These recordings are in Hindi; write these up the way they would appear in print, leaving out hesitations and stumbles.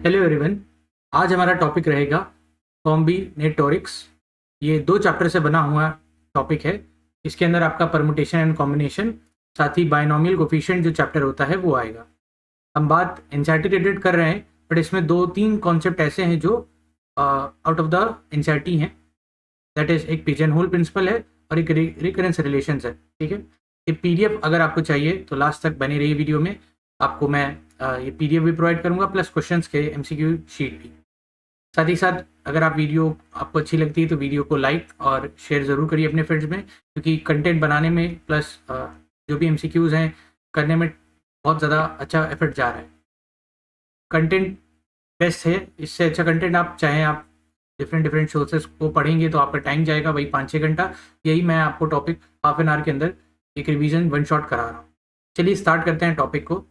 Hello everyone. आज हमारा टॉपिक रहेगा कॉम्बिनेटोरिक्स। ये 2 चैप्टर से बना हुआ टॉपिक है। इसके अंदर आपका परमुटेशन एंड कॉम्बिनेशन, साथ ही बायनोमियल कोफिशिएंट जो चैप्टर होता है वो आएगा। हम बात एनसीईआरटी रिलेटेड कर रहे हैं, बट इसमें 2-3 कॉन्सेप्ट ऐसे हैं जो आउट ऑफ द एनसीईआरटी हैं। दैट इज एक पिजन होल प्रिंसिपल है और एक रिकरेंस रिलेशंस है। ठीक है, ये पीडीएफ अगर आपको चाहिए तो लास्ट तक बने रहिए वीडियो में। आपको मैं ये पीडीएफ भी प्रोवाइड करूंगा, प्लस क्वेश्चंस के एमसीक्यू शीट भी। साथ ही साथ अगर आप वीडियो आपको अच्छी लगती है तो वीडियो को लाइक और शेयर ज़रूर करिए अपने फ्रेंड्स में, क्योंकि कंटेंट बनाने में प्लस जो भी एमसीक्यूज़ हैं करने में बहुत ज़्यादा अच्छा एफर्ट जा रहा है। कंटेंट बेस्ट है, इससे अच्छा कंटेंट आप चाहें आप डिफरेंट सोर्सेज को पढ़ेंगे तो आपका टाइम जाएगा वही 5-6 घंटा। यही मैं आपको टॉपिक हाफ एन आवर के अंदर एक रिवीजन वन शॉट करा रहा हूँ। चलिए स्टार्ट करते हैं टॉपिक को।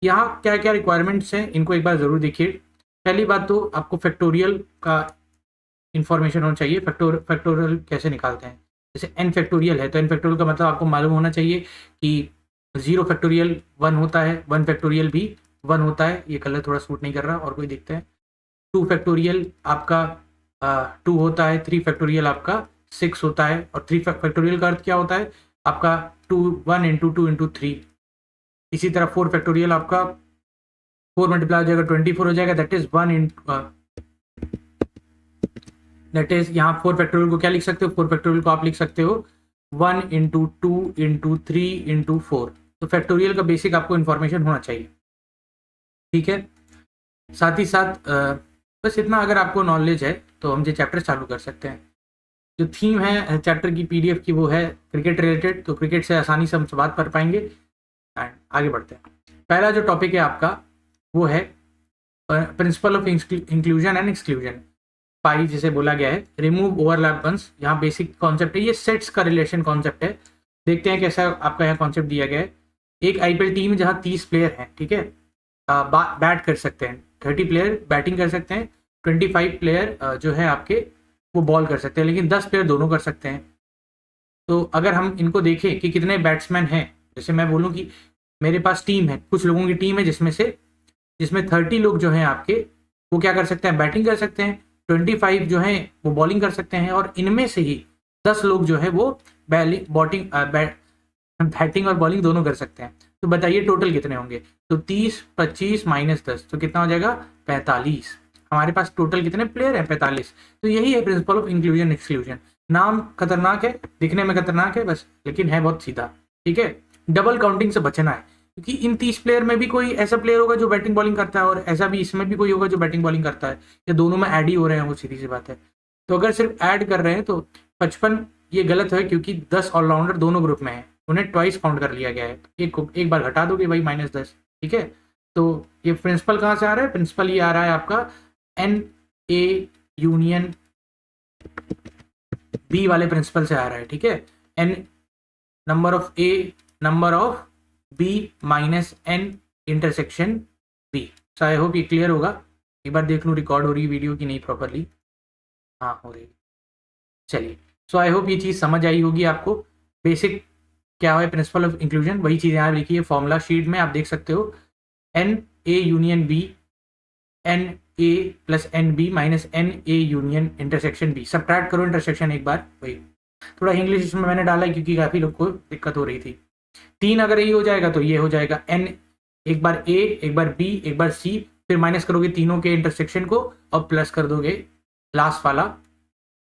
यहाँ क्या क्या रिक्वायरमेंट्स हैं इनको एक बार ज़रूर देखिए। पहली बात तो आपको फैक्टोरियल का इन्फॉर्मेशन होना चाहिए। फैक्टोरियल कैसे निकालते हैं, जैसे एन फैक्टोरियल है तो एन फैक्टोरियल का मतलब आपको मालूम होना चाहिए कि 0 फैक्टोरियल 1 होता है, 1 फैक्टोरियल भी 1 होता है। ये कलर थोड़ा सूट नहीं कर रहा और कोई दिखता है। 2 फैक्टोरियल आपका 2 होता है, 3 फैक्टोरियल आपका 6 होता है। और 3 फैक्टोरियल का अर्थ क्या होता है आपका 1 इंटू 2 इंटू 3। इसी तरह 4 फैक्टोरियल आपका 4 मल्टीप्लाई हो जाएगा 24 हो जाएगा। That is 1 in that is यहाँ 4 फैक्टोरियल को क्या लिख सकते हो, 4 फैक्टोरियल को आप लिख सकते हो 1 इंटू 2 इंटू 3 इंटू 4। तो फैक्टोरियल का बेसिक आपको इन्फॉर्मेशन होना चाहिए। ठीक है, साथ ही साथ बस इतना अगर आपको नॉलेज है तो हम ये चैप्टर चालू कर सकते हैं। जो थीम है चैप्टर की पीडीएफ की वो है क्रिकेट रिलेटेड, तो क्रिकेट से आसानी से हम बात कर पाएंगे। एंड आगे बढ़ते हैं। पहला जो टॉपिक है आपका वो है principle of inclusion and exclusion, pie जिसे बोला गया है, रिमूव ओवरलैप वंस। यहाँ बेसिक कॉन्सेप्ट है, ये सेट्स का रिलेशन कॉन्सेप्ट है। देखते हैं कैसा आपका यहाँ कॉन्सेप्ट दिया गया है। एक आईपीएल टीम जहाँ 30 प्लेयर हैं, ठीक है, बैट कर सकते हैं, 30 प्लेयर बैटिंग कर सकते हैं, 25 प्लेयर जो है आपके वो बॉल कर सकते हैं, लेकिन 10 प्लेयर दोनों कर सकते हैं। तो अगर हम इनको देखें कि कितने बैट्समैन हैं, जैसे मैं बोलूँ कि मेरे पास टीम है, कुछ लोगों की टीम है जिसमें 30 लोग जो हैं आपके वो क्या कर सकते हैं, बैटिंग कर सकते हैं, 25 जो हैं वो बॉलिंग कर सकते हैं, और इनमें से ही 10 लोग जो है वो बैटिंग और बॉलिंग दोनों कर सकते हैं। तो बताइए टोटल कितने होंगे। तो 30 25 माइनस 10 तो कितना हो जाएगा 45। हमारे पास टोटल कितने प्लेयर हैं 45। तो यही है प्रिंसिपल ऑफ इंक्लूजन एक्सक्लूजन। नाम खतरनाक है, दिखने में खतरनाक है बस, लेकिन है बहुत सीधा। ठीक है, डबल काउंटिंग से बचना है, क्योंकि इन 30 प्लेयर में भी कोई ऐसा प्लेयर होगा जो बैटिंग बॉलिंग करता है, और ऐसा भी इसमें भी कोई होगा जो बैटिंग बॉलिंग करता है, या दोनों में ऐड ही हो रहे हैं, वो सीधी सी बात है। तो अगर सिर्फ ऐड कर रहे हैं तो 55 ये गलत है, क्योंकि 10 ऑलराउंडर दोनों ग्रुप में है, उन्हें ट्वाइस काउंट कर लिया गया है। एक बार घटा दोगे भाई -10। ठीक है, तो ये प्रिंसिपल कहाँ से आ रहा है, प्रिंसिपल ये आ रहा है आपका एन ए यूनियन बी वाले प्रिंसिपल से आ रहा है। ठीक है, N number of A number of B minus N intersection B. So I hope ये क्लियर होगा। एक बार देख लूँ रिकॉर्ड हो रही है वीडियो की नहीं प्रॉपरली। हाँ हो रही। चलिए, सो आई होप ये चीज़ समझ आई होगी आपको। बेसिक क्या है प्रिंसिपल ऑफ इंक्लूजन, वही चीज़ यहाँ लिखी है फॉर्मूला शीट में, आप देख सकते हो। N A union B, N A plus N B minus N A union intersection B. Subtract करो इंटरसेक्शन एक बार, वही थोड़ा इंग्लिश इसमें मैंने डाला है क्योंकि काफ़ी लोग को दिक्कत हो रही थी। 3 अगर ये हो जाएगा तो ये हो जाएगा एन, एक बार ए एक बार बी एक बार सी, फिर माइनस करोगे तीनों के इंटरसेक्शन को और प्लस कर दोगे लास्ट वाला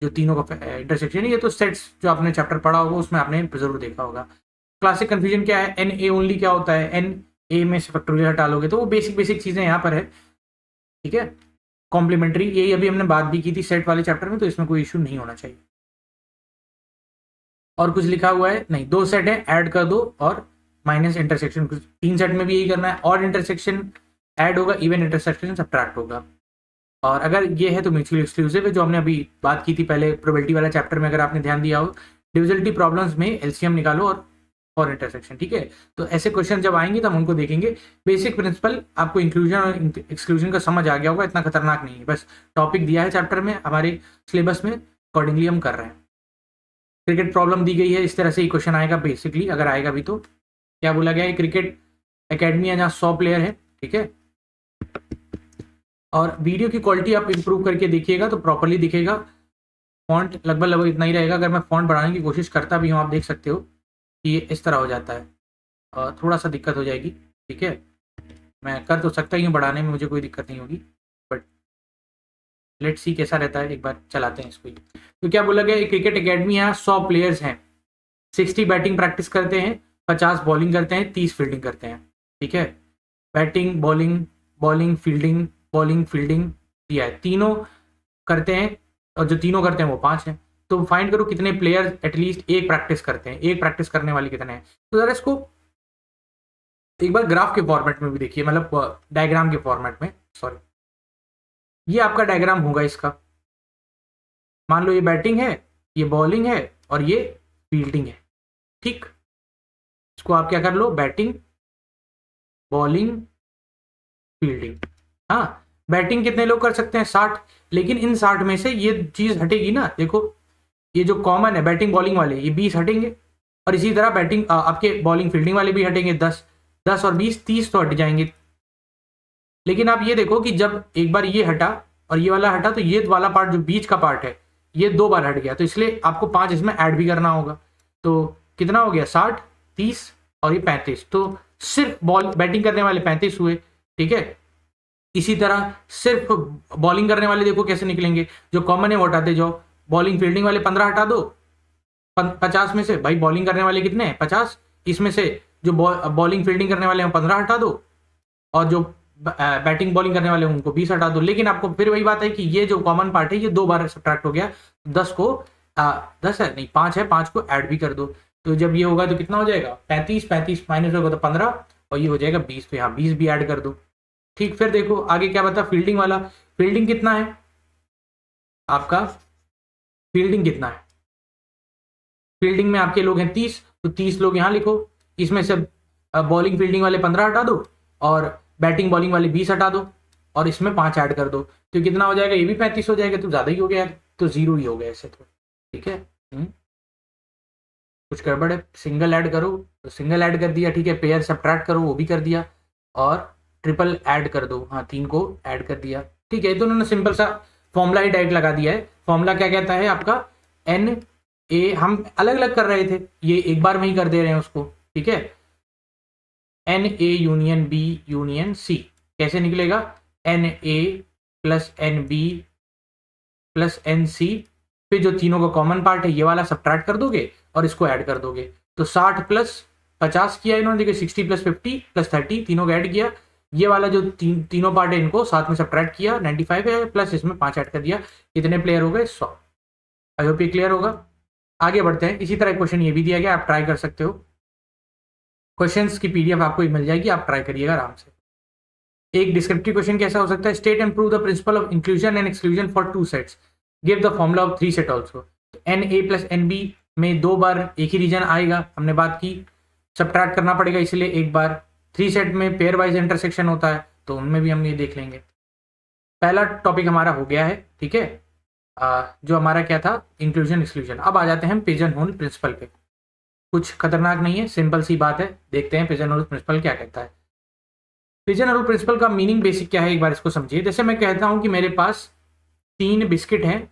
जो तीनों का इंटरसेक्शन है। ये तो सेट्स जो आपने चैप्टर पढ़ा होगा उसमें आपने जरूर देखा होगा। क्लासिक कंफ्यूजन क्या है, एन ए ओनली क्या होता है, एन ए में से फैक्टोरियल हटा लोगे, तो वो बेसिक चीज़ें यहाँ पर है। ठीक है, कॉम्प्लीमेंट्री यही अभी हमने बात भी की थी सेट वाले चैप्टर में, तो इसमें कोई इशू नहीं होना चाहिए। और कुछ लिखा हुआ है नहीं, 2 सेट है ऐड कर दो और माइनस इंटरसेक्शन, 3 सेट में भी यही करना है। और इंटरसेक्शन ऐड होगा, इवन इंटरसेक्शन सब्ट्रैक्ट होगा। और अगर ये है तो म्यूचुअली एक्सक्लूसिव है, जो हमने अभी बात की थी पहले प्रोबेबिलिटी वाला चैप्टर में, अगर आपने ध्यान दिया हो। डिविजिबिलिटी प्रॉब्लम्स में एलसीएम निकालो और इंटरसेक्शन। ठीक है, तो ऐसे क्वेश्चन जब आएंगे तो हम उनको देखेंगे। बेसिक प्रिंसिपल आपको इंक्लूजन और एक्सक्लूजन का समझ आ गया होगा, इतना खतरनाक नहीं है, बस टॉपिक दिया है चैप्टर में हमारे सिलेबस में, अकॉर्डिंगली हम कर रहे हैं। क्रिकेट प्रॉब्लम दी गई है, इस तरह से ही क्वेश्चन आएगा बेसिकली, अगर आएगा भी तो। क्या बोला गया है, क्रिकेट एकेडमी है जहाँ 100 प्लेयर है। ठीक है, और वीडियो की क्वालिटी आप इंप्रूव करके देखिएगा तो प्रॉपरली दिखेगा। फॉन्ट लगभग इतना ही रहेगा। अगर मैं फॉन्ट बढ़ाने की कोशिश करता भी हूँ, आप देख सकते हो कि ये इस तरह हो जाता है, थोड़ा सा दिक्कत हो जाएगी। ठीक है, मैं कर तो सकता ही हूँ, बढ़ाने में मुझे कोई दिक्कत नहीं होगी, बट लेट्स सी कैसा रहता है। एक बार चलाते हैं इसको। तो क्या बोला गया, क्रिकेट एकेडमी है, 100 प्लेयर्स हैं, 60 बैटिंग प्रैक्टिस करते हैं, 50 बॉलिंग करते हैं, 30 फील्डिंग करते हैं। ठीक है, batting bowling bowling fielding bowling fielding दिया है, तीनों करते हैं, और जो तीनों करते हैं वो 5 हैं। तो फाइंड करो कितने प्लेयर एटलीस्ट एक प्रैक्टिस करते हैं, एक प्रैक्टिस करने वाले कितने हैं। तो जरा इसको एक बार ग्राफ के फॉर्मेट में भी देखिए, मतलब डायग्राम के फॉर्मेट में, सॉरी, ये आपका डायग्राम होगा इसका। मान लो ये बैटिंग है, ये बॉलिंग है और ये फील्डिंग है। ठीक, इसको आप क्या कर लो, बैटिंग बॉलिंग फील्डिंग। हाँ, बैटिंग कितने लोग कर सकते हैं, 60, लेकिन इन 60 में से ये चीज हटेगी ना। देखो ये जो कॉमन है बैटिंग बॉलिंग वाले, ये 20 हटेंगे, और इसी तरह बैटिंग आपके बॉलिंग फील्डिंग वाले भी हटेंगे, 10 10 और 20 30 तो हट जाएंगे। लेकिन आप ये देखो कि जब एक बार ये हटा और ये वाला हटा, तो ये वाला पार्ट जो बीच का पार्ट है ये 2 बार हट गया, तो इसलिए आपको 5 इसमें ऐड भी करना होगा। तो कितना हो गया, 60 30 और ये 35, तो सिर्फ बॉल बैटिंग करने वाले 35 हुए। ठीक है, इसी तरह सिर्फ बॉलिंग करने वाले देखो कैसे निकलेंगे, जो कॉमन है वो हटाते जाओ। बॉलिंग फील्डिंग वाले 15 हटा दो, 50 में से भाई बॉलिंग करने वाले कितने हैं, 50, इसमें से जो बॉलिंग फील्डिंग करने वाले हैं 15 हटा दो, और जो बैटिंग बॉलिंग करने वाले हैं उनको 20 हटा दो। लेकिन आपको फिर वही बात है कि ये जो कॉमन पार्ट है ये 2 बार सब्ट्रैक्ट हो गया, 10 को 10 है नहीं 5 है, 5 को ऐड भी कर दो। तो जब ये होगा तो कितना हो जाएगा, 35 35 माइनस होगा तो 15, और ये हो जाएगा 20, तो यहाँ 20 भी ऐड कर दो। ठीक, फिर देखो आगे क्या बता, फील्डिंग वाला, फील्डिंग कितना है आपका, फील्डिंग कितना है, फील्डिंग में आपके लोग हैं 30, तो 30 लोग यहाँ लिखो, इसमें से बॉलिंग फील्डिंग वाले 15 हटा दो, और बैटिंग बॉलिंग वाले 20 हटा दो, और इसमें 5 ऐड कर दो, तो कितना हो जाएगा, ये भी 35 हो जाएगा, तो ज़्यादा ही हो गया, तो 0 ही हो गया ऐसे तो। ठीक है, कुछ गड़बड़ है, सिंगल ऐड करो तो सिंगल ऐड कर दिया, ठीक है, पेयर सब्ट्रैक्ट करो वो भी कर दिया, और ट्रिपल ऐड कर दो, हाँ 3 को ऐड कर दिया। ठीक है, तो उन्होंने सिंपल सा फॉर्मूला ही डायरेक्ट लगा दिया है। फॉर्मूला क्या कहता है आपका, एन ए, हम अलग अलग कर रहे थे, ये एक बार में ही कर दे रहे हैं उसको। ठीक है, N A union B union C कैसे निकलेगा, N A plus N B plus N C, फिर जो तीनों का कॉमन पार्ट है ये वाला सब्ट्रैक्ट कर दोगे और इसको ऐड कर दोगे, तो 60 प्लस 50 किया इन्होंने, देखिए 60 प्लस 50 प्लस 30, तीनों को ऐड किया, ये वाला जो तीनों पार्ट है इनको साथ में सब्ट्रैक्ट किया, 95 है, प्लस इसमें 5 ऐड कर दिया, कितने प्लेयर हो गए, 100। आई होप ये क्लियर होगा। आगे बढ़ते हैं। इसी तरह क्वेश्चन ये भी दिया गया, आप ट्राई कर सकते हो, क्वेश्चंस की पीडीएफ आपको मिल जाएगी, आप ट्राई करिएगा आराम से। एक डिस्क्रिप्टिव क्वेश्चन कैसा हो सकता है, state and prove the principle of inclusion and exclusion for 2 sets, give the formula of 3 set also. N A plus N B में 2 बार एक ही रीजन आएगा, हमने बात की, सब्ट्रैक्ट करना पड़ेगा इसलिए एक बार। 3 सेट में पेयर वाइज इंटरसेक्शन होता है, तो उनमें भी हम ये देख लेंगे। पहला टॉपिक हमारा हो गया है, ठीक है, जो हमारा क्या था, इंक्लूजन एक्सक्लूजन। अब आ जाते हैं हम पिजन होल प्रिंसिपल पे। कुछ खतरनाक नहीं है, सिंपल सी बात है, देखते हैं पिजन होल प्रिंसिपल क्या कहता है। पिजन होल प्रिंसिपल का मीनिंग बेसिक क्या है, एक बार इसको समझिए। जैसे मैं कहता हूं कि मेरे पास 3 बिस्किट हैं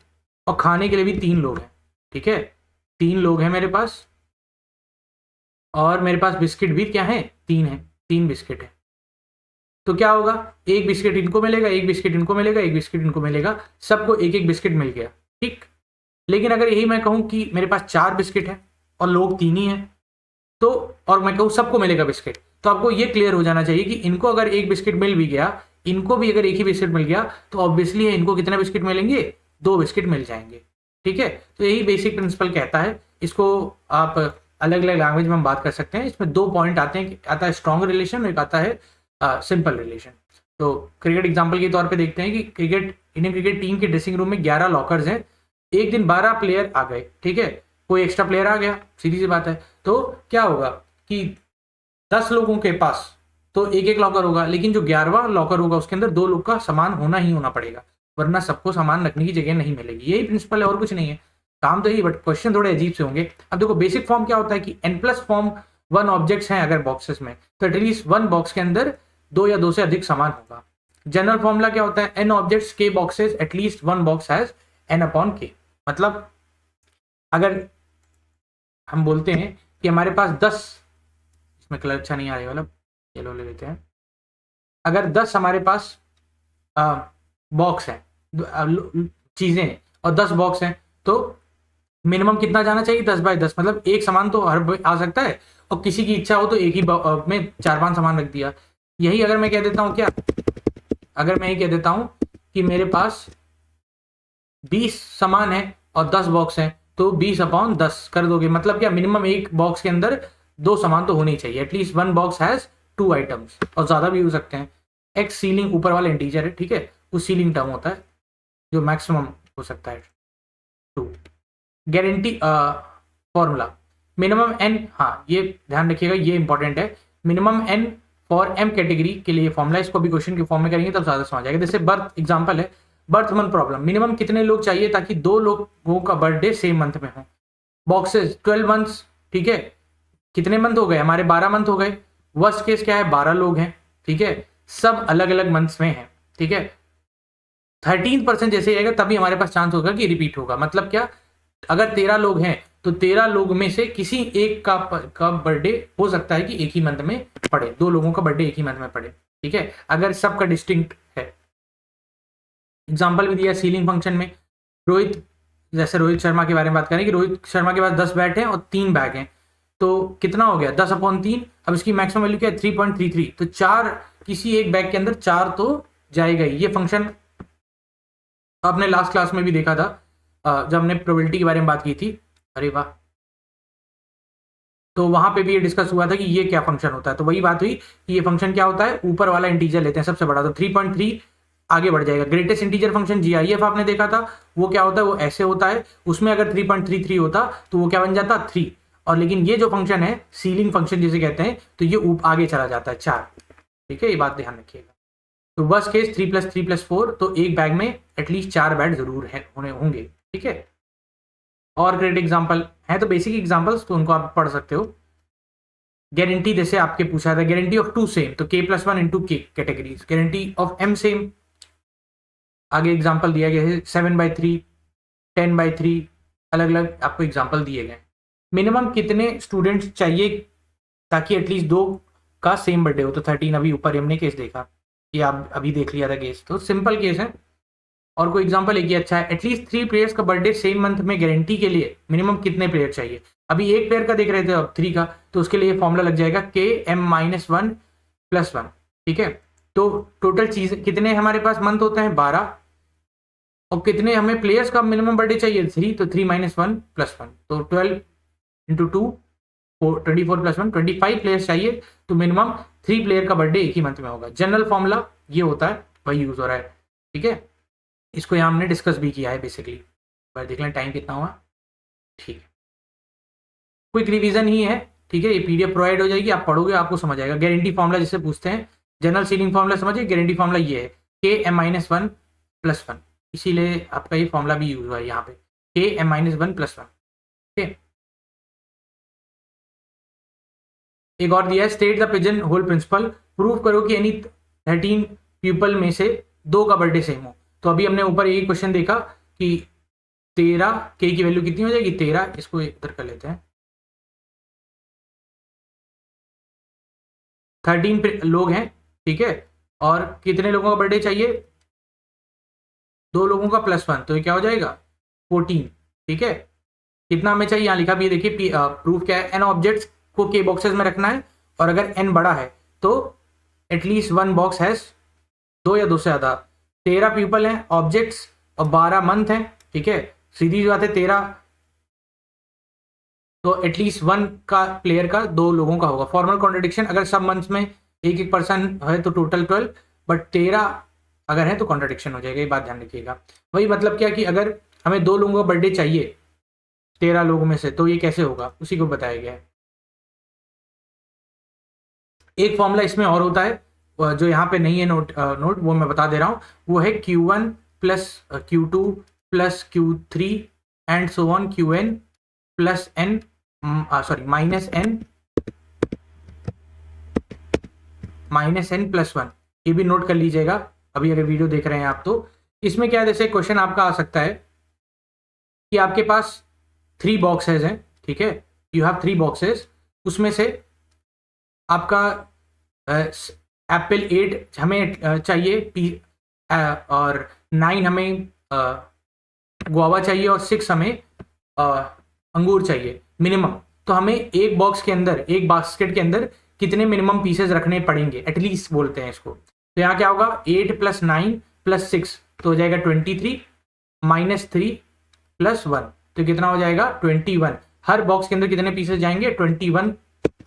और खाने के लिए भी 3 लोग हैं, ठीक है, 3 लोग हैं मेरे पास, और मेरे पास बिस्किट भी क्या है, 3 है, 3 बिस्किट है। तो क्या होगा, एक बिस्किट इनको मिलेगा, एक बिस्किट इनको मिलेगा, एक बिस्किट इनको मिलेगा, सबको एक एक बिस्किट मिल गया, ठीक। लेकिन अगर यही मैं कहूं कि मेरे पास 4 बिस्किट है और लोग 3 ही हैं, तो और मैं कहूँ सबको मिलेगा बिस्किट, तो आपको ये क्लियर हो जाना चाहिए कि इनको अगर एक बिस्किट मिल भी गया, इनको भी अगर एक ही बिस्किट मिल गया, तो ऑब्वियसली इनको कितने बिस्किट मिलेंगे, 2 बिस्किट मिल जाएंगे, ठीक है। तो यही बेसिक प्रिंसिपल कहता है। इसको आप अलग अलग लैंग्वेज में हम बात कर सकते हैं। इसमें 2 पॉइंट आते हैं, आता है स्ट्रॉन्ग रिलेशन, एक आता है सिंपल रिलेशन। तो क्रिकेट एग्जाम्पल के तौर पर देखते हैं कि इंडियन क्रिकेट टीम के ड्रेसिंग रूम में 11 लॉकर्स हैं, एक दिन 12 प्लेयर आ गए, ठीक है, कोई एक्स्ट्रा प्लेयर आ गया, सीधी सी बात है, तो क्या होगा कि 10 लोगों के पास तो एक एक लॉकर होगा, लेकिन जो 11वां लॉकर होगा उसके अंदर 2 लोग का सामान होना ही होना पड़ेगा, वरना सबको सामान रखने की जगह नहीं मिलेगी। यही प्रिंसिपल है, और कुछ नहीं है, काम तो यही, बट क्वेश्चन थोड़े अजीब से होंगे। अब देखो बेसिक फॉर्म क्या होता है कि n+ फॉर्म 1 ऑब्जेक्ट्स हैं अगर बॉक्सेस में, तो एटलीस्ट 1 बॉक्स के अंदर 2 या 2 से अधिक सामान होगा। जनरल फॉर्मूला क्या होता है, n objects k boxes at least one box has n upon k। मतलब अगर हम बोलते हैं कि हमारे पास 10, इसमें कलर अच्छा नहीं आ रहा है, मतलब येलो ले लेते हैं। अगर 10 हमारे पास बॉक्स है, चीजें, और 10 बॉक्स हैं, तो मिनिमम कितना जाना चाहिए, 10 बाय 10। मतलब एक सामान तो हर आ सकता है, और किसी की इच्छा हो तो एक ही में 4-5 सामान रख दिया। यही अगर मैं कह देता हूं, क्या अगर मैं ये कह देता हूं कि मेरे पास 20 सामान है और 10 बॉक्स हैं, तो 20/10 कर दोगे। मतलब क्या, मिनिमम एक बॉक्स के अंदर 2 सामान तो होने ही चाहिए, at least one box has 2 items, और ज्यादा भी हो सकते हैं। एक्स सीलिंग ऊपर वाला इंटीजर है, ठीक है, वो सीलिंग टर्म होता है जो मैक्सिमम हो सकता है 2। गारंटी फॉर्मूला, मिनिमम एन, हाँ ये ध्यान रखिएगा, ये इंपॉर्टेंट है। Minimum n for m category के लिए फॉर्मूला, इसको भी क्वेश्चन के फॉर्म में करेंगे तब ज्यादा समझ आएगा। जैसे बर्थ एग्जांपल है, बर्थ मंथ प्रॉब्लम, मिनिमम कितने लोग चाहिए ताकि 2 लोगों का बर्थडे सेम मंथ में हो। बॉक्सेस 12 मंथ्स, ठीक है, कितने मंथ हो गए हमारे, 12 मंथ हो गए। वर्स्ट केस क्या है, 12 लोग हैं, ठीक है, सब अलग अलग मंथ्स में हैं, ठीक है। 13% जैसे आएगा तभी हमारे पास चांस होगा कि रिपीट होगा। मतलब क्या, अगर 13 लोग हैं तो 13 लोग में से किसी एक का बर्थडे हो सकता है कि एक ही मंथ में पड़े, 2 लोगों का बर्थडे एक ही मंथ में पड़े, ठीक है, अगर सबका डिस्टिंक्ट है। एग्जाम्पल भी दिया सीलिंग फंक्शन में। रोहित, जैसे रोहित शर्मा के बारे में बात करें कि रोहित शर्मा के पास 10 बैट हैं और 3 बैग हैं, तो कितना हो गया, 10/3। अब इसकी मैक्सिमम वैल्यू क्या है, 3.33, तो 4, किसी एक बैग के अंदर 4 तो जाएगा ही। ये फंक्शन आपने लास्ट क्लास में भी देखा था, जब हमने प्रोबेबिलिटी के बारे में बात की थी। अरे वाह, तो वहां पे भी ये डिस्कस हुआ था कि ये क्या फंक्शन होता है। तो वही बात हुई कि ये फंक्शन क्या होता है, ऊपर वाला इंटीजर लेते हैं सबसे बड़ा, तो 3.3 आगे बढ़ जाएगा। ग्रेटेस्ट इंटीजर फंक्शन GIF आपने देखा था, वो क्या होता है, वो ऐसे होता है, उसमें अगर 3.33 होता तो वो क्या बन जाता, 3। और लेकिन ये जो फंक्शन है सीलिंग फंक्शन जिसे कहते हैं, तो ये आगे चला जाता है 4, ठीक है, ये बात ध्यान रखिएगा। तो वर्स्ट केस 3+3+4, तो एक बैग में एटलीस्ट 4 बैट जरूर है होंगे, ठीक है। और ग्रेट एग्जांपल है, तो बेसिक एग्जांपल्स तो उनको आप पढ़ सकते हो। गारंटी जैसे आपके पूछा था, गारंटी ऑफ 2 सेम, तो k+1 into k categories, guarantee of m same. आगे एग्जांपल दिया गया है 7/3, 10/3, अलग अलग आपको एग्जांपल दिए गए। मिनिमम कितने स्टूडेंट्स चाहिए ताकि एटलीस्ट 2 का सेम बर्थडे हो, तो 13। अभी ऊपर हमने केस देखा, ये आप अभी देख लिया था केस, तो सिंपल केस है। और कोई एग्जांपल एक ही अच्छा है, एटलीस्ट 3 प्लेयर्स का बर्थडे सेम मंथ में गारंटी के लिए मिनिमम कितने प्लेयर चाहिए। अभी एक प्लेयर का देख रहे थे, अब 3 का, तो उसके लिए फॉर्मूला लग जाएगा KM-1+1, ठीक है। तो टोटल चीज कितने हमारे पास मंथ होते हैं, 12, और कितने हमें प्लेयर्स का मिनिमम बर्थडे चाहिए, 3, तो 3-1+1, तो 12 × 2 24+1 25 प्लेयर्स चाहिए, तो मिनिमम 3 प्लेयर का बर्थडे एक ही मंथ में होगा। जनरल फॉर्मूला ये होता है, वही यूज हो रहा है, ठीक है। इसको यहाँ हमने डिस्कस भी किया है बेसिकली। पर देख लें टाइम कितना हुआ, ठीक है, क्विक रिवीजन ही है, ठीक है। ये PDF प्रोवाइड हो जाएगी, आप पढ़ोगे आपको समझ आएगा। गारंटी फॉर्मूला जिसे पूछते हैं, जनरल सीलिंग फॉर्मूला समझिए, गारंटी फॉर्मूला ये है KM-1+1, इसीलिए आपका ये फॉर्मूला भी यूज हुआ है यहाँ पे, KM-1+1, ठीक है। एक और दिया है, state the pigeon hole principle, prove करो कि एनी 13 पीपल में से 2 का बर्थडे सेम हो। तो अभी हमने ऊपर यही क्वेश्चन देखा कि 13 k की वैल्यू कितनी हो जाएगी, 13, इसको इधर कर लेते हैं। 13 लोग हैं, ठीक है, और कितने लोगों का बर्थडे चाहिए, 2 लोगों का +1, तो ये क्या हो जाएगा, 14, ठीक है। कितना हमें चाहिए, यहाँ लिखा भी है, देखिए प्रूफ क्या है, n ऑब्जेक्ट्स को k बॉक्सेस में रखना है, और अगर n बड़ा है तो एटलीस्ट 1 बॉक्स हैज 2 या 2 से ज्यादा। 13 पीपल हैं ऑब्जेक्ट्स और 12 मंथ हैं, ठीक है, सीधी बात है 13, तो एटलीस्ट 1 का प्लेयर का 2 लोगों का होगा। फॉर्मल कॉन्ट्रडिक्शन, अगर सब मंथ्स में एक एक पर्सन है तो टोटल 12, बट 13 अगर है तो कॉन्ट्रडिक्शन हो जाएगा, ये बात ध्यान रखिएगा। वही मतलब क्या कि अगर हमें 2 लोगों का बर्थडे चाहिए 13 लोगों में से, तो ये कैसे होगा, उसी को बताया गया है। एक फॉर्मूला इसमें और होता है जो यहाँ पे नहीं है, नोट वो मैं बता दे रहा हूँ, वो है Q1 + Q2 + Q3 and so on Qn + n, sorry -n + 1, ये भी नोट कर लीजिएगा। अभी अगर वीडियो देख रहे हैं आप, तो इसमें क्या है, जैसे क्वेश्चन आपका आ सकता है कि आपके पास 3 बॉक्सेस हैं, ठीक है, यू हैव 3 बॉक्सेस, उसमें से आपका एप्पल 8 हमें चाहिए, और 9 हमें गुआवा चाहिए, और 6 हमें अंगूर चाहिए मिनिमम। तो हमें एक बॉक्स के अंदर, एक बास्केट के अंदर कितने मिनिमम पीसेस रखने पड़ेंगे, एटलीस्ट बोलते हैं इसको। तो यहाँ क्या होगा, 8 + 9 + 6 तो हो जाएगा 23 -3 + 1, तो कितना हो जाएगा 21। हर बॉक्स के अंदर कितने पीसेस जाएंगे, 21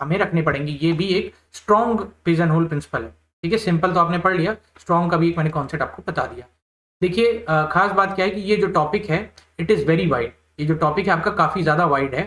हमें रखने पड़ेंगे। ये भी एक स्ट्रॉन्ग पिजन होल प्रिंसिपल है, ठीक है। सिंपल तो आपने पढ़ लिया, स्ट्रॉन्ग का भी एक मैंने कॉन्सेप्ट आपको बता दिया। देखिए खास बात क्या है कि ये जो टॉपिक है इट इज़ वेरी वाइड, ये जो टॉपिक है आपका काफ़ी ज़्यादा वाइड है।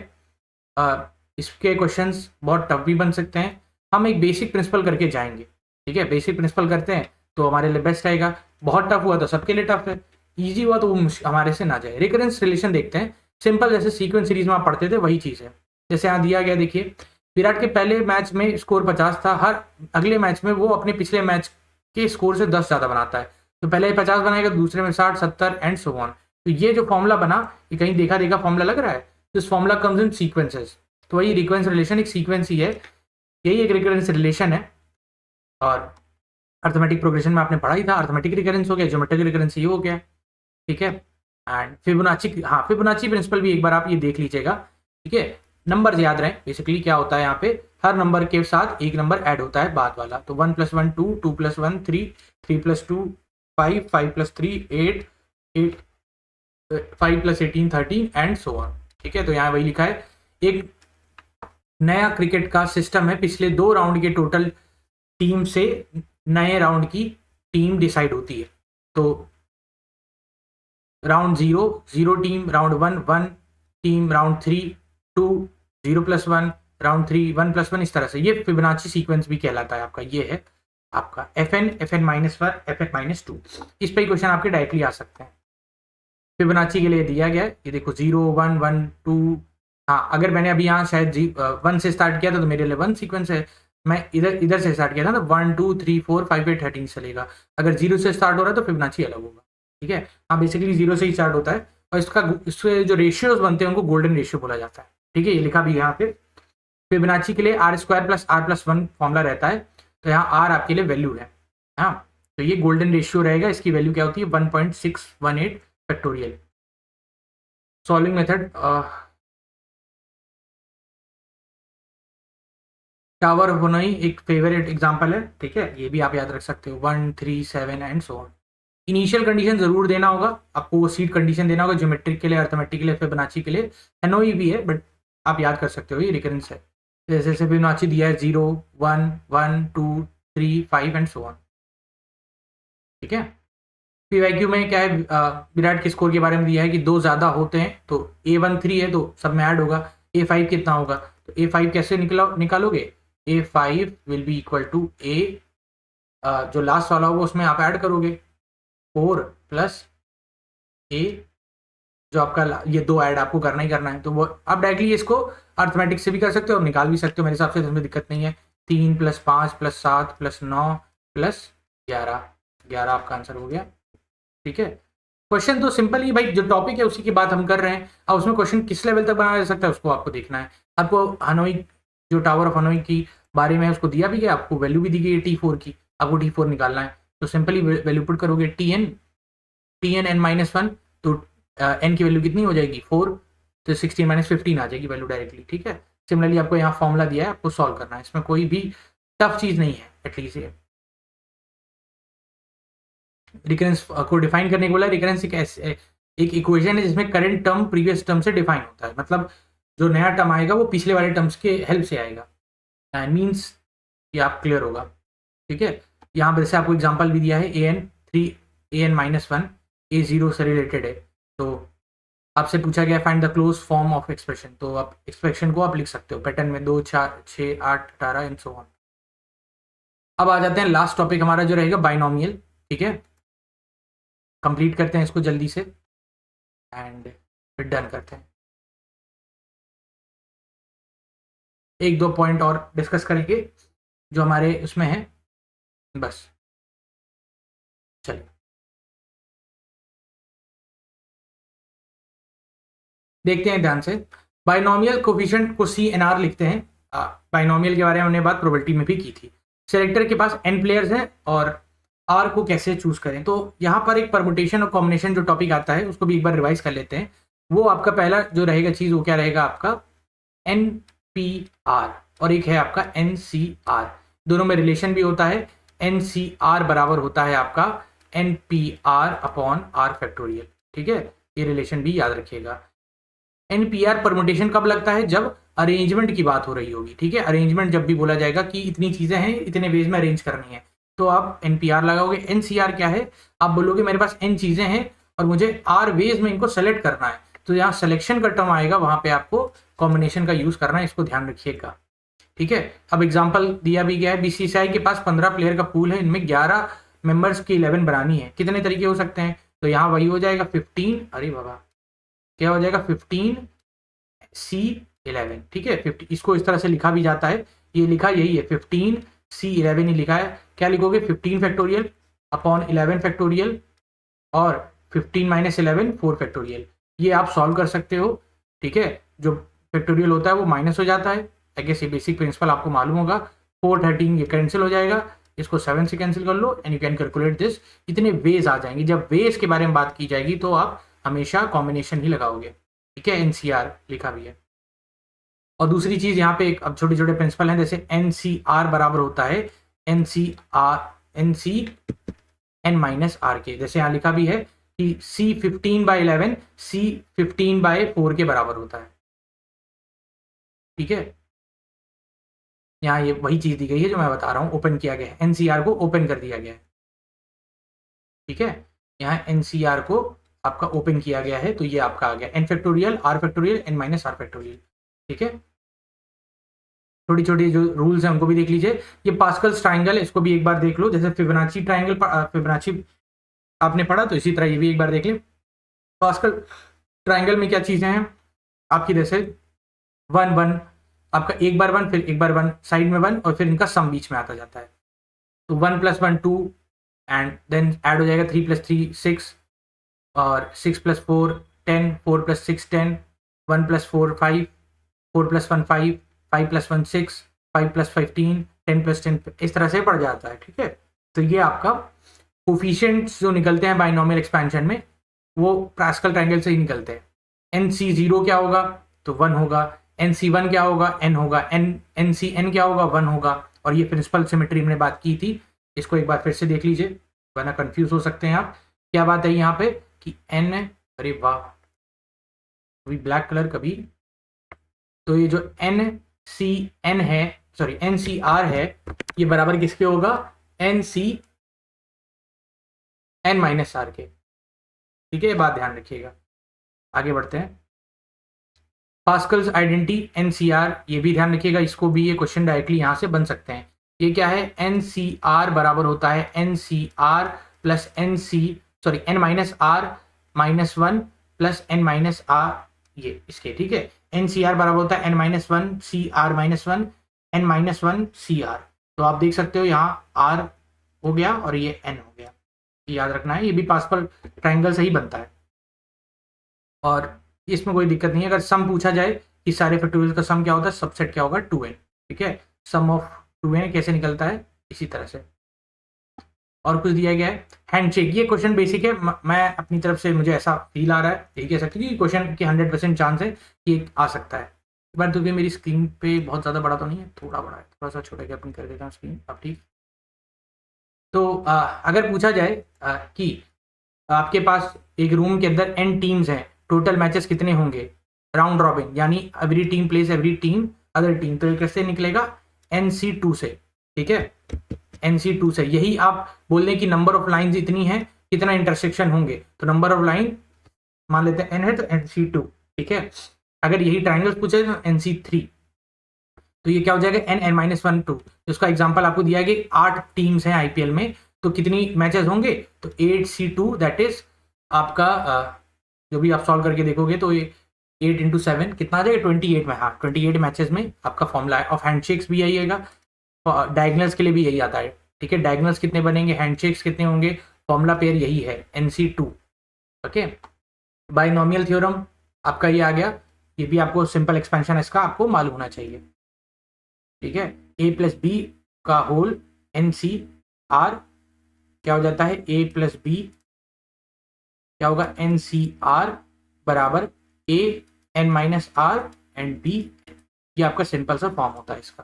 इसके क्वेश्चंस बहुत टफ भी बन सकते हैं। हम एक बेसिक प्रिंसिपल करके जाएंगे, ठीक है, बेसिक प्रिंसिपल करते हैं तो हमारे लिए बेस्ट रहेगा। बहुत टफ हुआ तो सबके लिए टफ है, ईजी हुआ तो वो हमारे से ना जाए। रिकरेंस रिलेशन देखते हैं, सिंपल जैसे सीक्वेंस सीरीज में आप पढ़ते थे वही चीज़ है। जैसे यहाँ दिया गया, देखिए विराट के पहले मैच में स्कोर 50 था, हर अगले मैच में वो अपने पिछले मैच के स्कोर से 10 ज़्यादा बनाता है। तो पहले 50 बनाएगा, दूसरे में 60, 70 एंड सो ऑन। तो ये जो फॉर्मूला बना, ये कहीं देखा देखा फॉर्मूला लग रहा है। This formula comes in sequences, तो वही रिकरेंस रिलेशन एक सीक्वेंस ही है, यही एक रिकरेंस रिलेशन है। और अर्थमेटिक प्रोग्रेशन में आपने पढ़ा ही था, अर्थमेटिक रिकरेंस हो गया, ज्योमेट्रिक रिकरेंस ये हो गया, ठीक है। एंड फिबोनाची, हाँ फिबोनाची प्रिंसिपल भी एक बार आप ये देख लीजिएगा, ठीक है। नंबर याद रहे, बेसिकली क्या होता है यहाँ पे, हर नंबर के साथ एक नंबर ऐड होता है बाद वाला। तो 1 + 1 2, 2 + 1 3, 3 + 2 5, 5 + 3 8, 8 5 + 18 13 एंड सो ऑन, ठीक है। तो यहाँ वही लिखा है, एक नया क्रिकेट का सिस्टम है, पिछले 2 राउंड के टोटल टीम से नए राउंड की टीम डिसाइड होती है। तो round 0 0 team, round 1 1 team, round 3 2 0 + 1, round 3 1 + 1, इस तरह से ये फिबोनाची सीक्वेंस भी कहलाता है आपका। ये है आपका FN FN-1 FN -2। इस पे क्वेश्चन आपके डायरेक्टली आ सकते हैं। फिबोनाची के लिए दिया गया है, ये देखो 0 1 1 2। हाँ, अगर मैंने अभी यहाँ शायद 1 से स्टार्ट किया था तो मेरे लिए 1 सीक्वेंस है। मैं इधर से स्टार्ट किया था तो 1 2 3 4 5 8 13 चलेगा। अगर 0 से स्टार्ट हो रहा है तो फिबोनाची अलग होगा, ठीक है। हाँ, बेसिकली 0 से ही स्टार्ट होता है, और इसके जो रेशियोज बनते हैं उनको गोल्डन रेशियो बोला जाता है, ठीक है। ये लिखा भी यहाँ पे, फिबोनाची के लिए R² + R+1 फॉर्मूला रहता है। तो यहाँ R आपके लिए वैल्यू है, हाँ। तो ये गोल्डन रेशियो रहेगा, इसकी वैल्यू क्या होती है 1.618 factorial. Solving method, tower of होना ही एक फेवरेट एग्जांपल है, ठीक है। ये भी आप याद रख सकते हो, 1 3 7 and so on. Initial condition जरूर देना होगा आपको, वो सीड कंडीशन देना होगा, ज्योमेट्रिक के लिए, अर्थमेटिक के लिए, फिबोनाची के लिए। एनओई भी है बट आप याद कर सकते हो, ये रिकरेंस है। जैसे जैसे फिबोनाची दिया है 0 1 1 2 3 5 एंड सो ऑन, ठीक है। पीवाईक्यू में क्या है, विराट के स्कोर के बारे में दिया है कि 2 ज़्यादा होते हैं तो A1 3 है तो सब में ऐड होगा। A5 कितना होगा, तो A5 कैसे निकालोगे, A5 will be equal to A, जो लास्ट वाला होगा उसमें आप ऐड करोगे 4 + A, जो आपका ये 2 ऐड आपको करना ही करना है। तो वो आप डायरेक्टली इसको अर्थमेटिक से भी कर सकते हो और निकाल भी सकते हो, मेरे हिसाब से इसमें दिक्कत नहीं है। 3 + 5 + 7 + 9 + 11, 11 आपका आंसर हो गया, ठीक है। क्वेश्चन तो सिंपल ही भाई, जो टॉपिक है उसी की बात हम कर रहे हैं। अब उसमें क्वेश्चन किस लेवल तक बनाया जा सकता है उसको आपको देखना है। आपको हनोई, जो टावर ऑफ हनोई की बारे में उसको दिया भी गया, आपको वैल्यू भी दी गई है T4 की, आपको T4 निकालना है। तो सिंपली वैल्यू पुट करोगे TN n-1, तो n की वैल्यू कितनी हो जाएगी 4, तो 16 - 15 आ जाएगी वैल्यू डायरेक्टली, ठीक है। सिमिलरली आपको यहाँ फॉर्मूला दिया है, आपको सॉल्व करना है, इसमें कोई भी टफ चीज़ नहीं है। एटलीस्ट ये रिकरेंस को डिफाइन करने के बोला, रिकरेंस एक इक्वेशन है जिसमें करंट टर्म प्रीवियस टर्म से डिफाइन होता है, मतलब जो नया टर्म आएगा वो पिछले वाले टर्म्स के हेल्प से आएगा। मीन्स ये आप क्लियर होगा, ठीक है। यहाँ पर जैसे आपको एग्जांपल भी दिया है an-1 A0 से रिलेटेड है, तो आपसे पूछा गया find the close form of expression, तो आप एक्सप्रेशन को आप लिख सकते हो पैटर्न में 2 4 6 8 18 एंड सो ऑन। अब आ जाते हैं लास्ट टॉपिक हमारा जो रहेगा बाइनोमियल, ठीक है। कंप्लीट करते हैं इसको जल्दी से एंड फिर डन करते हैं। एक दो पॉइंट और डिस्कस करेंगे जो हमारे उसमें है, बस चलिए। देखते हैं ध्यान से। बाइनोमियल कोफिशिएंट को CNR लिखते हैं। बाइनोमियल के बारे में हमने बात प्रोबेबिलिटी में भी की थी। सेलेक्टर के पास n प्लेयर्स हैं और R को कैसे चूज करें, तो यहाँ पर एक परमुटेशन और कॉम्बिनेशन जो टॉपिक आता है उसको भी एक बार रिवाइज कर लेते हैं। वो आपका पहला जो रहेगा चीज वो क्या रहेगा आपका NPR और एक है आपका NCR। दोनों में रिलेशन भी होता है। NCR बराबर होता है आपका NPR अपॉन R फैक्टोरियल। ठीक है, ये रिलेशन भी याद रखिएगा। NPR परमुटेशन कब लगता है, जब अरेंजमेंट की बात हो रही होगी। ठीक है, अरेंजमेंट जब भी बोला जाएगा कि इतनी चीजें हैं, इतने वेज में अरेंज करनी है, तो आप NPR लगाओगे। NCR क्या है, आप बोलोगे मेरे पास n चीजें हैं और मुझे R वेज में इनको सेलेक्ट करना है, तो यहाँ सिलेक्शन का टर्म आएगा, वहां पे आपको कॉम्बिनेशन का यूज करना है, इसको ध्यान रखिएगा। ठीक है, अब एग्जाम्पल दिया भी गया है, BCCI के पास 15 प्लेयर का पूल है, इनमें 11 मेंबर्स की 11 बनानी है, कितने तरीके हो सकते हैं, तो यहाँ वही हो जाएगा 15, अरे बाबा क्या हो जाएगा 15C11। ठीक है, 50 इसको इस तरह से लिखा भी जाता है, ये लिखा यही है 15C11 ही लिखा है। क्या लिखोगे 15 फैक्टोरियल अपॉन 11 फैक्टोरियल और 15 माइनस 11 4 फैक्टोरियल, ये आप सॉल्व कर सकते हो। ठीक है, जो फैक्टोरियल होता है वो माइनस हो जाता है, आई गेस ये बेसिक प्रिंसिपल आपको मालूम होगा। 4 13 ये कैंसिल हो जाएगा, इसको 7 से कैंसिल कर लो and you can calculate this. इतने वेज आ जाएंगे, जब वेज के बारे में बात की जाएगी तो आप हमेशा कॉम्बिनेशन ही लगाओगे। ठीक है, NCR लिखा भी है। और दूसरी चीज यहाँ पे एक अब छोटे छोटे प्रिंसिपल हैं, जैसे NCR बराबर होता है NCN माइनस R के, जैसे यहाँ लिखा भी है कि C15/11 C15/4 के बराबर होता है। ठीक है, यहाँ ये वही चीज दी गई है जो मैं बता रहा हूँ, ओपन किया गया है, NCR को ओपन कर दिया गया है। ठीक है, यहाँ NCR को आपका ओपन किया गया है, तो ये आपका आ गया n factorial R factorial n minus R factorial. ठीक है, छोटी छोटी जो रूल्स हैं उनको भी देख लीजिए। ये पास्कल्स ट्राइंगल है, इसको भी एक बार देख लो, जैसे फिबोनाची ट्राइंगल, फिबोनाची आपने पढ़ा तो इसी तरह ये भी एक बार देख लें। पास्कल ट्राइंगल में क्या चीजें हैं आपकी, जैसे 1 1 आपका एक बार 1 फिर एक बार 1 साइड में 1 और फिर इनका सम बीच में आता जाता है, तो 1 + 1 2 एंड देन ऐड हो जाएगा 3 + 3 6 और 6 + 4 10 4 + 6 10 1 + 4 5 4 + 1 5 5 + 1 6 5 + 15 10 + 10 इस तरह से बढ़ जाता है। ठीक है, तो ये आपका कोफिशिएंट्स जो निकलते हैं बाइनोमियल एक्सपेंशन में वो पास्कल ट्रायंगल से ही निकलते हैं। NC0 क्या होगा, तो 1 होगा। NC1 क्या होगा, n होगा। NCN क्या होगा, 1 होगा। और ये प्रिंसिपल सिमेट्री हमने बात की थी, इसको एक बार फिर से देख लीजिए वरना कंफ्यूज हो सकते हैं आप। क्या बात है यहाँ पे कि n, अरे वाह कभी ब्लैक कलर कभी, तो ये जो NCN है, सॉरी NCR है, ये बराबर किसके होगा, NCN माइनस R के। ठीक है, ये बात ध्यान रखिएगा। आगे बढ़ते हैं, पास्कल्स आइडेंटिटी NCR, ये भी ध्यान रखिएगा, इसको भी ये क्वेश्चन डायरेक्टली यहाँ से बन सकते हैं। ये क्या है, NCR बराबर होता है NCR plus N minus R -1 plus N minus R, ये इसके। ठीक है, NCR बराबर होता है N-1 CR -1 N-1 CR। तो आप देख सकते हो यहाँ R हो गया और ये N हो गया, याद रखना है, ये भी पास्कल ट्रायंगल से ही बनता है और इसमें कोई दिक्कत नहीं है। अगर सम पूछा जाए कि सारे फैक्टोरियल का सम क्या होता है, सबसेट क्या होगा, 2n। ठीक है, सम ऑफ 2n कैसे निकलता है, इसी तरह से। और कुछ दिया गया है, हैंडशेक, ये क्वेश्चन बेसिक है, मैं अपनी तरफ से मुझे ऐसा फील आ रहा है, यही कह सकते हैं कि क्वेश्चन की 100% चांस है कि आ सकता है। बार तो मेरी स्क्रीन पे बहुत ज़्यादा बड़ा तो नहीं है, थोड़ा बड़ा है, थोड़ा सा छोटा क्या कर देता हूँ स्क्रीन अब। ठीक, तो अगर पूछा जाए कि आपके पास एक रूम के अंदर n टीम्स हैं, टोटल मैचेस कितने होंगे, राउंड रॉबिन, यानी every team place every team other team, तो ये कैसे निकलेगा, NC2 से। ठीक है, NC2 से। यही आप बोल दें कि नंबर ऑफ लाइंस इतनी है, कितना इंटरसेक्शन होंगे, तो नंबर ऑफ लाइन मान लेते हैं n है तो NC2। ठीक है, अगर यही ट्राइंगल्स पूछे तो NC3, तो ये क्या हो जाएगा N-1 2। इसका एग्जांपल आपको दिया गया 8 टीम्स हैं IPL में, तो कितनी मैचेस होंगे, तो 8C2 दैट इज आपका जो भी आप सॉल्व करके देखोगे तो ये 8 × 7 कितना आ जाएगा, 28 में। हाँ, 28 मैचेस में आपका फॉर्मूला है। ऑफ हैंडशेक्स भी यही आएगा, डायगोनल्स के लिए भी यही आता है। ठीक है, डायगोनल्स कितने बनेंगे, हैंडशेक्स कितने होंगे, फॉर्मूला पेयर यही है NC2। ओके, बाइनोमियल थ्योरम आपका ये आ गया, ये भी आपको सिंपल एक्सपेंशन इसका आपको मालूम होना चाहिए, ठीक है। ए प्लस बी का होल एन सी आर क्या हो जाता है, ए प्लस बी क्या होगा, एन सी आर बराबर A N minus R and B, ये आपका सिंपल सा फॉर्म होता है इसका,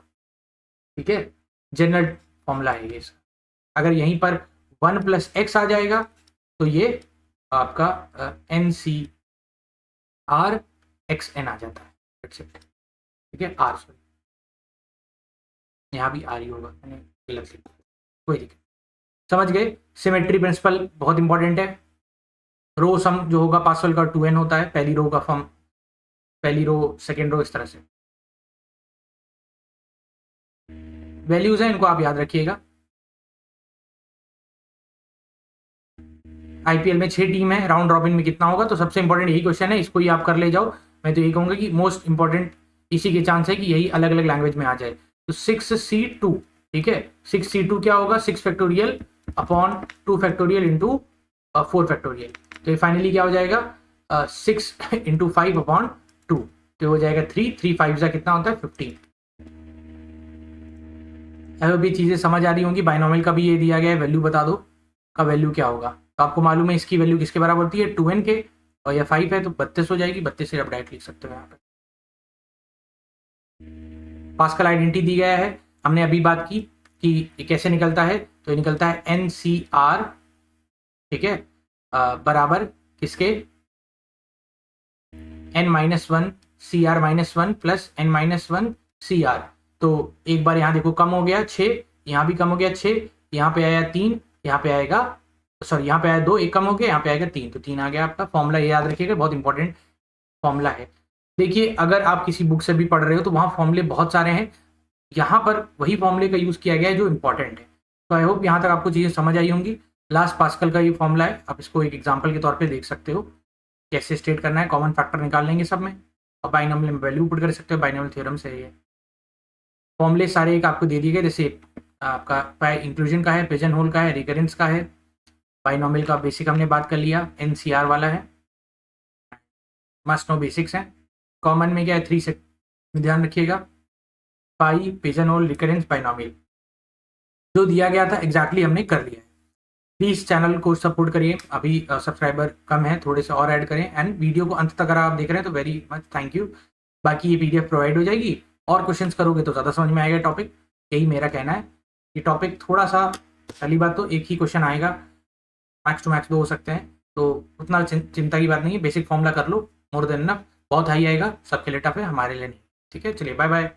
ठीक है। जनरल फॉर्मूला है ये इसका। अगर यहीं पर 1 प्लस एक्स आ जाएगा तो ये आपका N C R X N आ जाता है, ठीक है। आर सॉरी, यहाँ भी आर ही होगा, मैंने गलत लिखा, कोई दिक्कत, समझ गए। सिमेट्री प्रिंसिपल बहुत इंपॉर्टेंट है। रो सम जो होगा पासकल का 2n होता है, पहली रो का फॉर्म, पहली रो सेकेंड रो, इस तरह से वैल्यूज हैं, इनको आप याद रखिएगा। आईपीएल में 6 टीम है, राउंड रॉबिन में कितना होगा, तो सबसे इंपॉर्टेंट यही क्वेश्चन है, इसको ही आप कर ले जाओ। मैं तो यही कहूंगा कि मोस्ट इंपॉर्टेंट इसी के चांस है कि यही अलग अलग लैंग्वेज में आ जाए। तो 6c2, ठीक है, 6c2 क्या होगा, 6 factorial upon 2 factorial into 4 factorial, तो ये फाइनली क्या हो जाएगा 6 इंटू 5 अपॉन 2, तो हो जाएगा 3 5 जा कितना होता है 15। ऐसे भी चीज़ें समझ आ रही होंगी। बाइनोमियल का भी ये दिया गया है, वैल्यू बता दो का वैल्यू क्या होगा, तो आपको मालूम है इसकी वैल्यू किसके बराबर होती है, 2n के, और यह 5 है तो 32 हो जाएगी, 32 से आप डायरेक्ट लिख सकते हो यहाँ पे। पास्कल आइडेंटिटी दी गया है, हमने अभी बात की कि ये कैसे निकलता है, तो ये निकलता है एन सी आर, ठीक है, बराबर किसके, n minus one C R minus one plus n minus one C R. तो एक बार यहाँ देखो कम हो गया 6, यहाँ भी कम हो गया 6, यहाँ पे आया 3, यहाँ पे आएगा, सॉरी यहाँ पे आया 2, एक कम हो गया, यहाँ पे आएगा 3, तो 3 आ गया आपका। फॉर्मूला ये याद रखिएगा, बहुत इंपॉर्टेंट फॉर्मूला है। देखिए अगर आप किसी बुक से भी पढ़ रहे हो तो वहाँ फॉर्मूले बहुत सारे हैं, यहाँ पर वही फॉर्मूले का यूज़ किया गया है जो इंपॉर्टेंट है। तो आई होप यहाँ तक आपको चीज़ें समझ आई होंगी। लास्ट पास्कल का ये फॉर्मूला है, आप इसको एक एग्जाम्पल के तौर पर देख सकते हो कैसे स्टेट करना है। कॉमन फैक्टर निकाल लेंगे सब में, और बाइनोमियल में वैल्यू पुट कर सकते हो, बाइनोमियल थ्योरम से ये फॉर्मूले सारे एक आपको दे दिए गए, जैसे आपका इंक्लूजन का है, पिजन होल का है, रिकरेंस का है, बाइनोमियल का बेसिक हमने बात कर लिया, एनसीआर वाला है, मस्ट नो बेसिक्स हैं। कॉमन में क्या है 3 से ध्यान रखिएगा, पाई, पिजन होल, रिकरेंस, बाइनोमियल, जो दिया गया था एग्जैक्टली हमने कर लिया है। प्लीज़ चैनल को सपोर्ट करिए, अभी सब्सक्राइबर कम है, थोड़े से और ऐड करें, एंड वीडियो को अंत तक अगर आप देख रहे हैं तो वेरी मच थैंक यू। बाकी ये पीडीएफ प्रोवाइड हो जाएगी, और क्वेश्चंस करोगे तो ज़्यादा समझ में आएगा टॉपिक, यही मेरा कहना है। ये टॉपिक थोड़ा सा, पहली बात तो एक ही क्वेश्चन आएगा, मैक्स टू मैक्स 2 हो सकते हैं, तो उतना चिंता की बात नहीं है, बेसिक फॉर्मूला कर लो, मोर देन इनफ। बहुत हाई आएगा सबके लिए टफ है, हमारे लिए नहीं, ठीक है। चलिए बाय बाय।